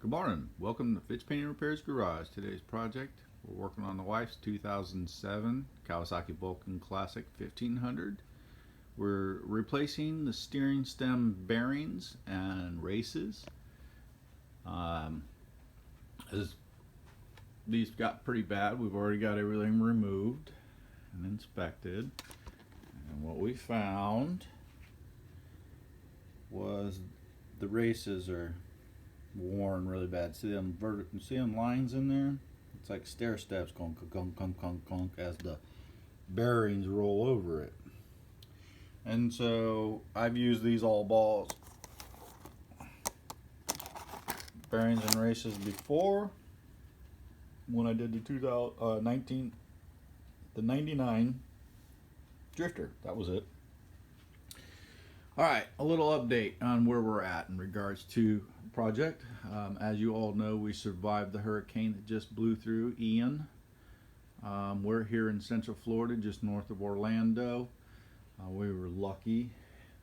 Good morning. Welcome to Fitz Painting Repairs Garage. Today's project, we're working on the wife's 2007 Kawasaki Vulcan Classic 1500. We're replacing the steering stem bearings and races. As these got pretty bad, we've already got everything removed and inspected. And what we found was the races are worn really bad. See them lines in there? It's like stair steps going conk conk conk conk as the bearings roll over it. And so I've used these all balls bearings and races before when I did the 99 Drifter. That was it. All right, a little update on where we're at in regards to the project. As you all know, we survived the hurricane that just blew through, Ian. We're here in Central Florida, just north of Orlando. We were lucky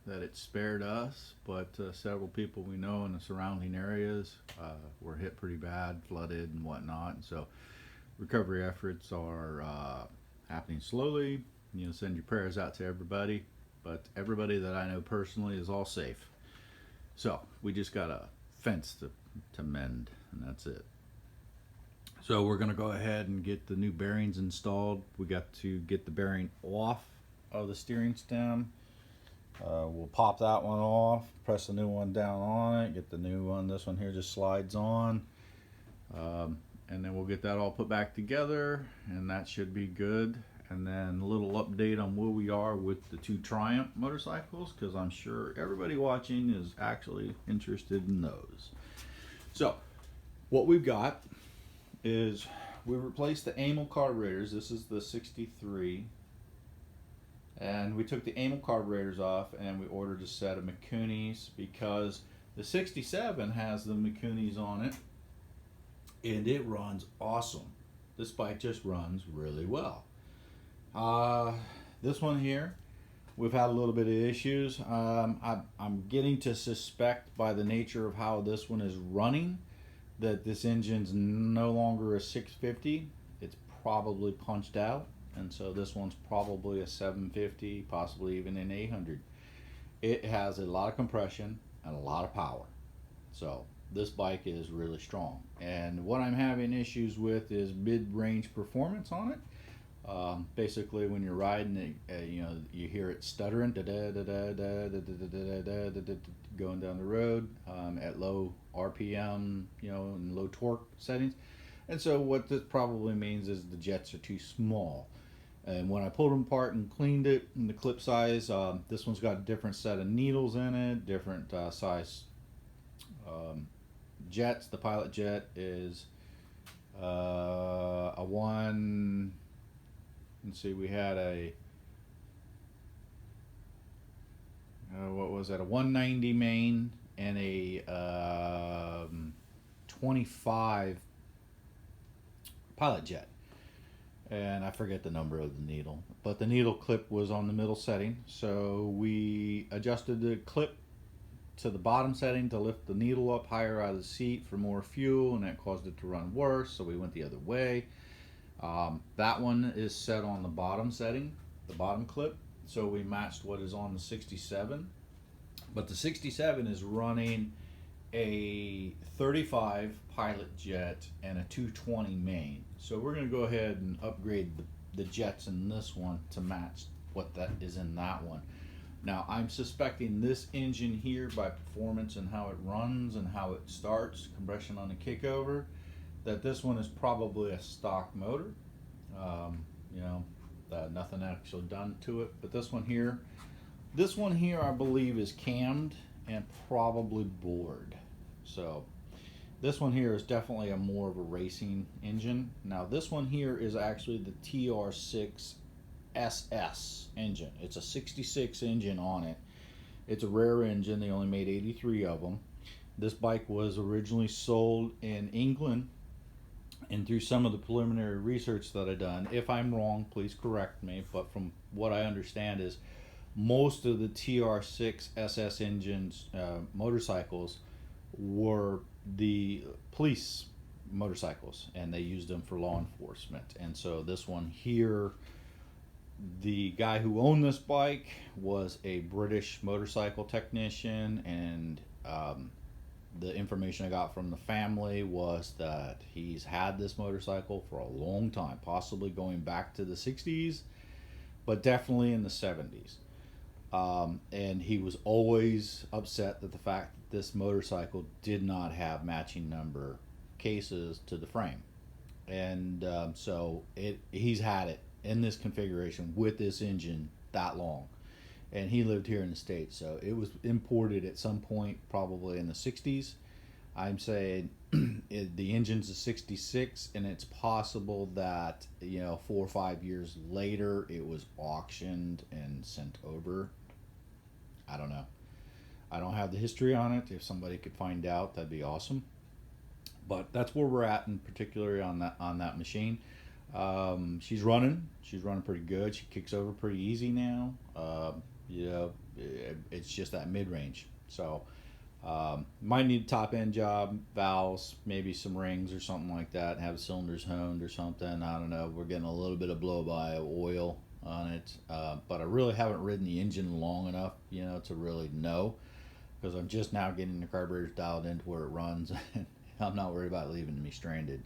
that it spared us, but several people we know in the surrounding areas were hit pretty bad, flooded and whatnot. And so recovery efforts are happening slowly. Send your prayers out to everybody. But everybody that I know personally is all safe. So we just got a fence to mend, and that's it. So we're going to go ahead and get the new bearings installed. We got to get the bearing off of the steering stem. We'll pop that one off, press the new one down on it, get the new one. This one here just slides on. And then we'll get that all put back together, and that should be good. And then a little update on where we are with the two Triumph motorcycles, because I'm sure everybody watching is actually interested in those. So what we've got is we replaced the amyl carburetors. This is the 63. And we took the amyl carburetors off and we ordered a set of Mikunis because the 67 has the Mikunis on it. And it runs awesome. This bike just runs really well. This one here, we've had a little bit of issues. I'm getting to suspect by the nature of how this one is running that this engine's no longer a 650. It's probably punched out, and so this one's probably a 750, possibly even an 800. It has a lot of compression and a lot of power. So this bike is really strong. And what I'm having issues with is mid-range performance on it. Basically, when you're riding, you hear it stuttering, going down the road at low RPM, and low torque settings. And so what this probably means is the jets are too small. And when I pulled them apart and cleaned it in the clip size, this one's got a different set of needles in it, different size jets. The pilot jet is a one. Let's see, we had a what was that? A 190 main and a 25 pilot jet, and I forget the number of the needle, but the needle clip was on the middle setting, so we adjusted the clip to the bottom setting to lift the needle up higher out of the seat for more fuel, and that caused it to run worse, so we went the other way. That one is set on the bottom setting, the bottom clip, so we matched what is on the 67. But the 67 is running a 35 pilot jet and a 220 main. So we're going to go ahead and upgrade the jets in this one to match what that is in that one. Now I'm suspecting this engine here, by performance and how it runs and how it starts, compression on the kickover, that this one is probably a stock motor. Nothing actually done to it. But this one here I believe is cammed and probably bored. So this one here is definitely more of a racing engine. Now this one here is actually the TR6 SS engine. It's a 66 engine on it. It's a rare engine. They only made 83 of them. This bike was originally sold in England, and through some of the preliminary research that I've done, if I'm wrong, please correct me, but from what I understand is most of the TR6 SS engines motorcycles were the police motorcycles, and they used them for law enforcement. And so this one here, the guy who owned this bike was a British motorcycle technician, and the information I got from the family was that he's had this motorcycle for a long time, possibly going back to the 60s, but definitely in the 70s. And he was always upset that the fact that this motorcycle did not have matching number cases to the frame. And so he's had it in this configuration with this engine that long. And he lived here in the States, so it was imported at some point, probably in the 60s. I'm saying the engine's a 66, and it's possible that 4 or 5 years later it was auctioned and sent over. I don't know. I don't have the history on it. If somebody could find out, that'd be awesome. But that's where we're at, in particular on that machine. She's running pretty good. She kicks over pretty easy now. It's just that mid-range. So might need a top end job, valves, maybe some rings or something like that, and have cylinders honed or something. I don't know. We're getting a little bit of blow-by oil on it, but I really haven't ridden the engine long enough, to really know, because I'm just now getting the carburetors dialed into where it runs, and I'm not worried about leaving me stranded.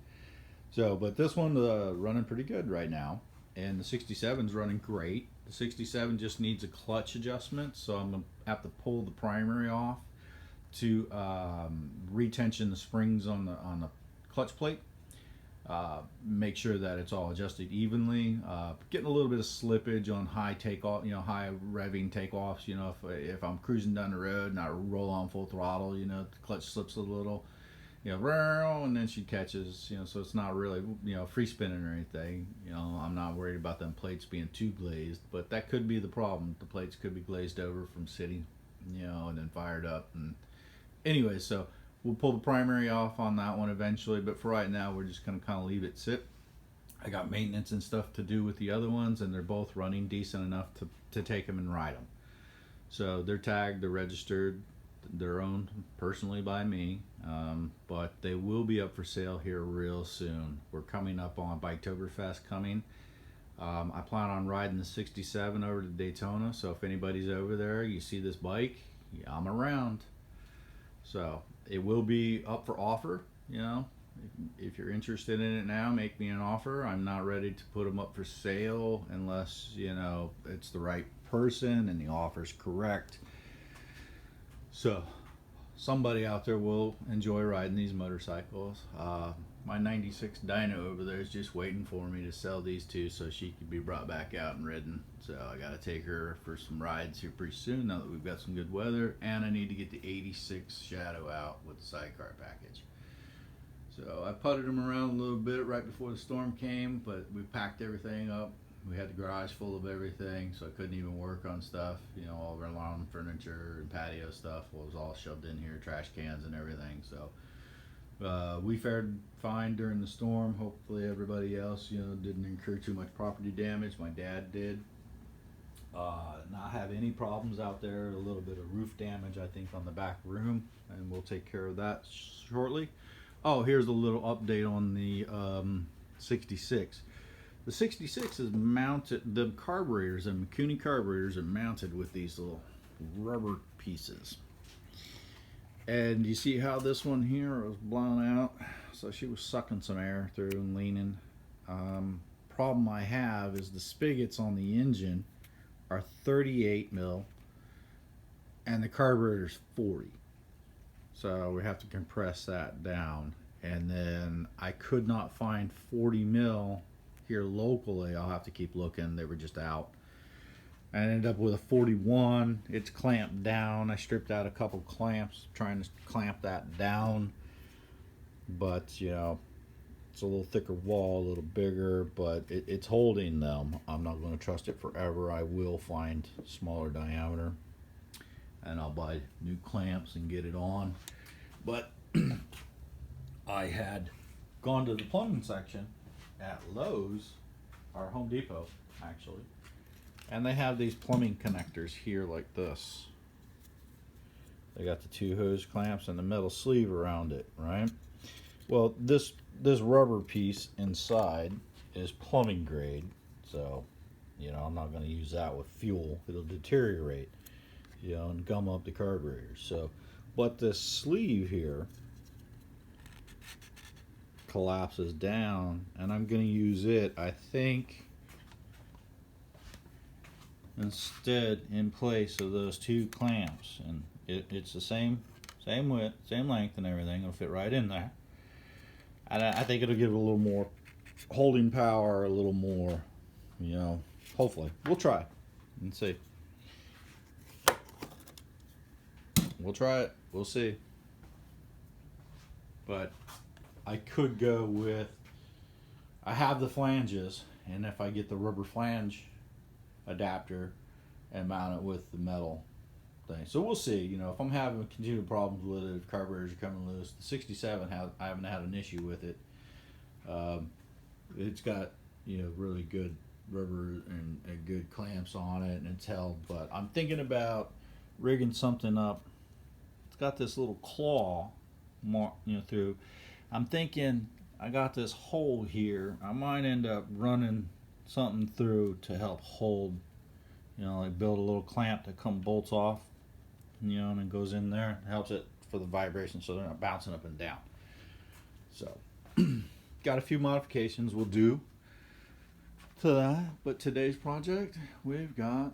So, but this one's running pretty good right now, and the 67's running great. The 67 just needs a clutch adjustment, so I'm gonna have to pull the primary off to retension the springs on the clutch plate. Make sure that it's all adjusted evenly. Getting a little bit of slippage on high takeoff, high revving takeoffs. If I'm cruising down the road and I roll on full throttle, the clutch slips a little. And then she catches, so it's not really, free spinning or anything. I'm not worried about them plates being too glazed, but that could be the problem. The plates could be glazed over from sitting, and then fired up. And anyway, so we'll pull the primary off on that one eventually, but for right now, we're just going to kind of leave it sit. I got maintenance and stuff to do with the other ones, and they're both running decent enough to take them and ride them. So they're tagged, they're registered, they're owned personally by me, but they will be up for sale here real soon. We're coming up on Biketoberfest coming. I plan on riding the 67 over to Daytona, so if anybody's over there, you see this bike, I'm around. So it will be up for offer. If you're interested in it now, make me an offer. I'm not ready to put them up for sale unless it's the right person and the offer's correct. So somebody out there will enjoy riding these motorcycles. My 96 dyno over there is just waiting for me to sell these two so she can be brought back out and ridden. So I got to take her for some rides here pretty soon now that we've got some good weather, and I need to get the 86 Shadow out with the sidecar package. So I putted them around a little bit right before the storm came, but we packed everything up. We had the garage full of everything, so I couldn't even work on stuff. All of our lawn furniture and patio stuff was all shoved in here, trash cans and everything. So we fared fine during the storm. Hopefully everybody else, didn't incur too much property damage. My dad did. Not have any problems out there. A little bit of roof damage, I think, on the back room, and we'll take care of that shortly. Oh, here's a little update on the 66. The 66 is mounted, the carburetors and McCuney carburetors are mounted with these little rubber pieces. And you see how this one here was blown out? So she was sucking some air through and leaning. Problem I have is the spigots on the engine are 38 mil and the carburetor's 40. So we have to compress that down. And then I could not find 40 mil here locally. I'll have to keep looking. They were just out. I ended up with a 41. It's clamped down. I stripped out a couple clamps trying to clamp that down, but it's a little thicker wall, a little bigger, but it's holding them. I'm not going to trust it forever. I will find smaller diameter and I'll buy new clamps and get it on. But I had gone to the plumbing section at Lowe's, or Home Depot actually, and they have these plumbing connectors here like this. They got the two hose clamps and the metal sleeve around it, right? Well, this rubber piece inside is plumbing grade, so I'm not going to use that with fuel. It'll deteriorate, and gum up the carburetor. So, but this sleeve here collapses down, and I'm going to use it, I think, instead in place of those two clamps. And it's the same width, same length, and everything. It'll fit right in there. And I think it'll give it a little more holding power, a little more, hopefully. We'll try and see. We'll try it. We'll see. But I could go with, I have the flanges, and if I get the rubber flange adapter and mount it with the metal thing. So we'll see. If I'm having continued problems with it, if carburetors are coming loose, the 67 I haven't had an issue with it. It's got really good rubber and good clamps on it, and it's held. But I'm thinking about rigging something up. It's got this little claw through. I'm thinking I got this hole here. I might end up running something through to help hold, like build a little clamp that bolts off, and it goes in there. It helps it for the vibration so they're not bouncing up and down. So, got a few modifications we'll do to that. But today's project, we've got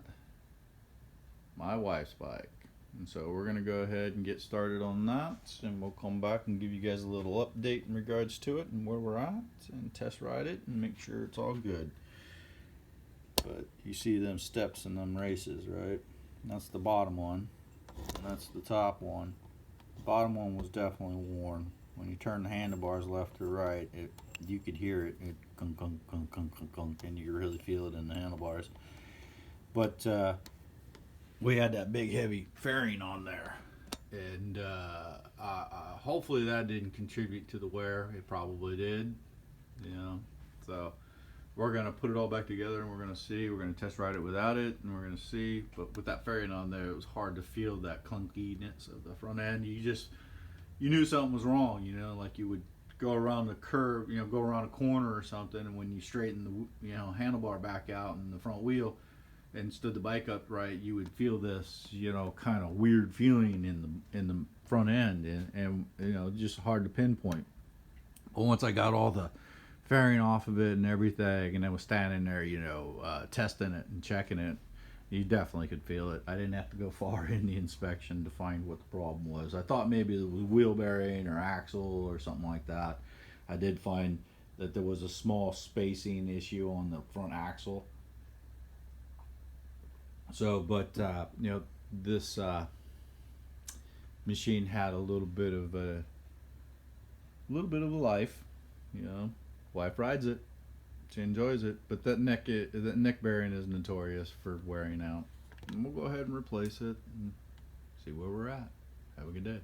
my wife's bike. And so we're going to go ahead and get started on that, and we'll come back and give you guys a little update in regards to it and where we're at, and test ride it and make sure it's all good. But you see them steps in them races, right? That's the bottom one, and that's the top one. The bottom one was definitely worn. When you turn the handlebars left or right, you could hear it, gunk, gunk, gunk, gunk, gunk, gunk, and you really feel it in the handlebars. But we had that big heavy fairing on there, and hopefully that didn't contribute to the wear. It probably did, so we're gonna put it all back together, and we're gonna see. We're gonna test ride it without it, and we're gonna see. But with that fairing on there, it was hard to feel that clunkiness of the front end. You knew something was wrong, like you would go around the curve, go around a corner or something, and when you straighten the handlebar back out and the front wheel and stood the bike up right, you would feel this, kind of weird feeling in the front end, and just hard to pinpoint. But once I got all the fairing off of it and everything, and I was standing there, testing it and checking it, you definitely could feel it. I didn't have to go far in the inspection to find what the problem was. I thought maybe it was wheel bearing or axle or something like that. I did find that there was a small spacing issue on the front axle. So, but this machine had a little bit of a life. Wife rides it, she enjoys it, but that neck bearing is notorious for wearing out. And we'll go ahead and replace it and see where we're at. Have a good day.